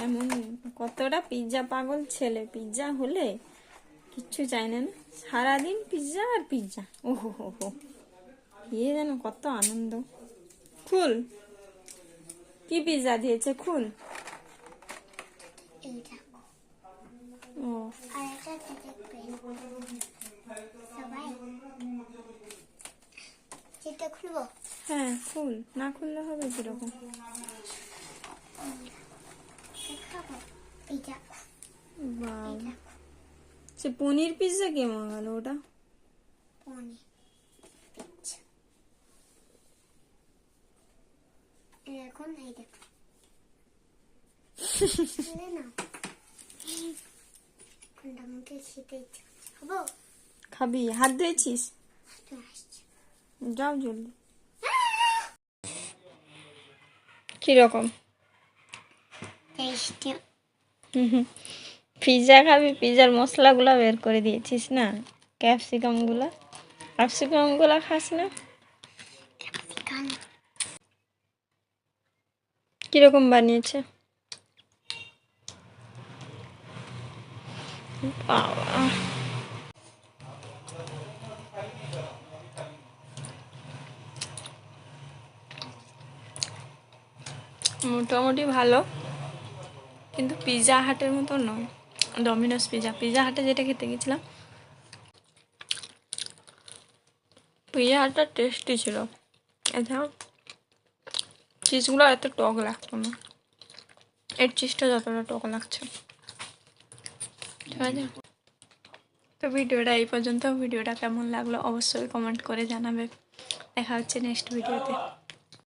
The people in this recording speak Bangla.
এমন কতটা পিৎজা পাগল ছেলে, পিৎজা হলে কিচ্ছু চাই না, না সারাদিন পিৎজা আর পিৎজা। ওহো হো হো, ইয়ে যেন কত আনন্দ। খুল, কি পিৎজা দিয়েছে খুল। ও হ্যাঁ খুল, না খুললে হবে কিরকম। বাবা, সে পনির পিৎজা কে মাগালো ওটা? এখন এই দেখো খাবি? হাত ধুয়েছিস? যাও জলদি। কিরকম পিৎজা খাবি? পিৎজার মশলাগুলো বের করে দিয়েছিস না, ক্যাপসিকামগুলো খাস না? কিরকম বানিয়েছে? বাবা, মোটামুটি ভালো, কিন্তু পিৎজা হাটের মতো নয়। ডমিনোস পিৎজা হাটে যেটা খেতে গেছিলাম, পিৎজা হাটটা টেস্টি ছিল। এটা চিজগুলো এত টক লাগতো না, এর চিজটা যতটা টক লাগছে। ঠিক আছে, তো ভিডিওটা এই পর্যন্ত। ভিডিওটা কেমন লাগলো অবশ্যই কমেন্ট করে জানাবে। দেখা হচ্ছে নেক্সট ভিডিওতে।